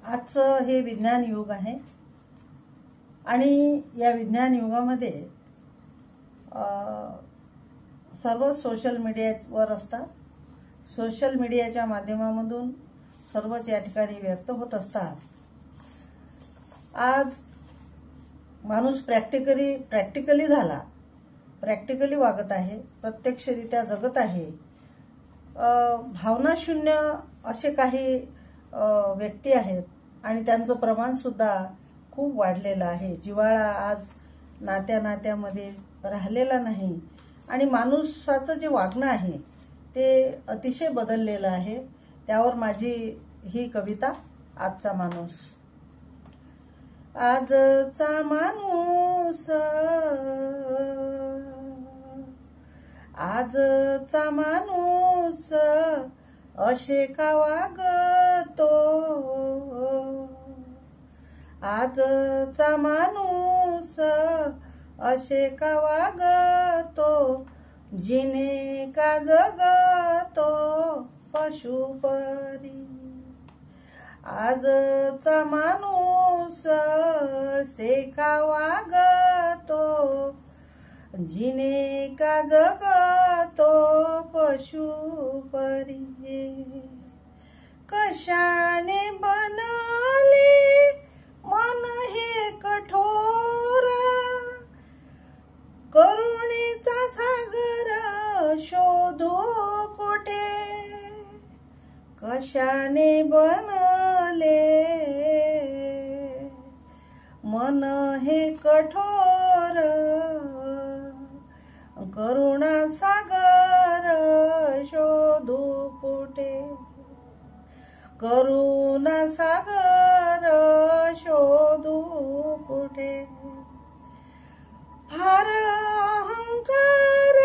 आजचं हे विज्ञान युग आहे आणि या विज्ञान युगामध्ये सर्व सोशल मीडियावर असतात। सोशल मीडियाच्या माध्यमामधून सर्वच या ठिकाणी व्यक्त होत असतात। आज माणूस प्रॅक्टिकली झाला, प्रॅक्टिकली वागत आहे, प्रत्यक्षरित्या जगत आहे। भावनाशून्य असे काही व्यक्ती आहेत आणि त्यांचं प्रमाण सुद्धा खूप वाढलेलं आहे। जिव्हाळा आज नात्यामध्ये राहिलेला नाही आणि माणसाचं जे वागणं आहे ते अतिशय बदललेलं आहे। त्यावर माझी ही कविता, आजचा माणूस। आजचा माणूस, आजचा माणूस असे का वागतो, आजचा माणूस असे का वागतो, जिने का जगतो पशुपरी। आजचा माणूस असे का वागतो, जिने का जगतो पशुपरी। कशाने बनले मन हे कठोर, करुणेचा सागर शोधू कुठे। कशाने बनले मन हे कठोर, करुणा सागर शोधू कुठे। करुणा सागर शोधू कुठे। फार अहंकार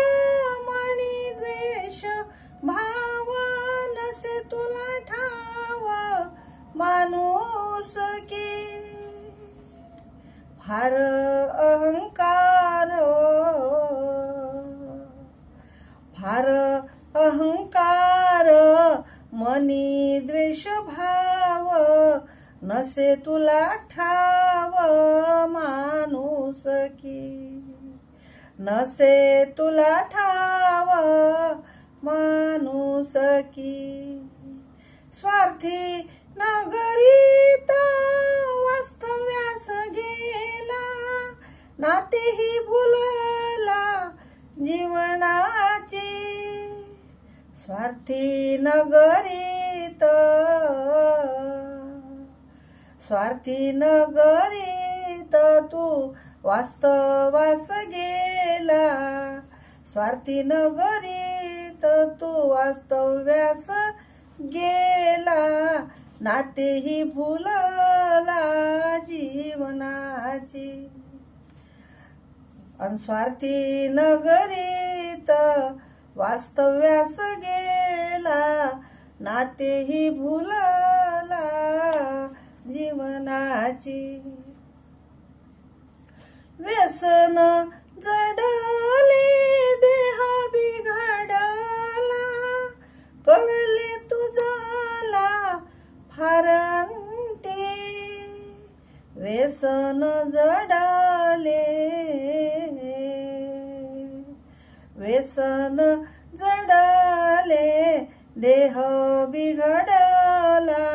मनी द्वेष भाव, नसे तुला ठाव माणूस की। फार अहंकार, फार अहंकार मनी द्वेष भाव, नसे तुला ठाव माणूस की। नसे तुला ठाव माणूस की। स्वार्थी नगरीत वास्तव्यास गेला, नातेही भुलला जीवनाची। स्वार्थी नगरीत, स्वार्थी नगरीत तू वास्तवास गेला। स्वार्थी नगरीत तू वास्तव्यास गेला, नातेही भुलला जीवनाची। अनस्वार्थी नगरीत वास्तव्यास गेला, नातेही भुलला जीवनाची। व्यसन जडले देह बिघडला, कळले तुझला फार अंती। व्यसन जडले, व्यसन जडले देह बिघडला,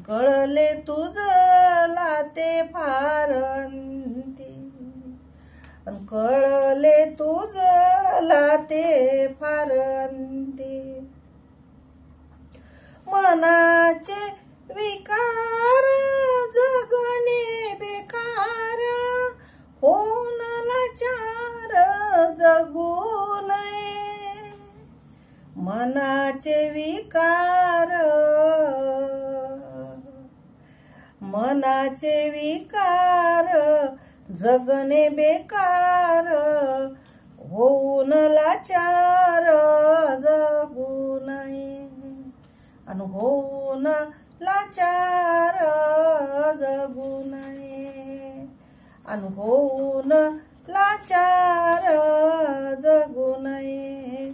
कळले तुझला ते फार अंती। कळले तुझला ते फार अंती। मनाचे विकार जगणे बेकार, होऊन लाचार जगू नये। मनाचे विकार, मनाचे विकार जगणे बेकार, होऊन लाचार जगू नये। अन होऊन लाचार जगू नये। अन होऊन लाचार जगू नये।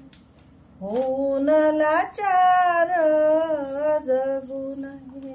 होऊन लाचार जगू नये।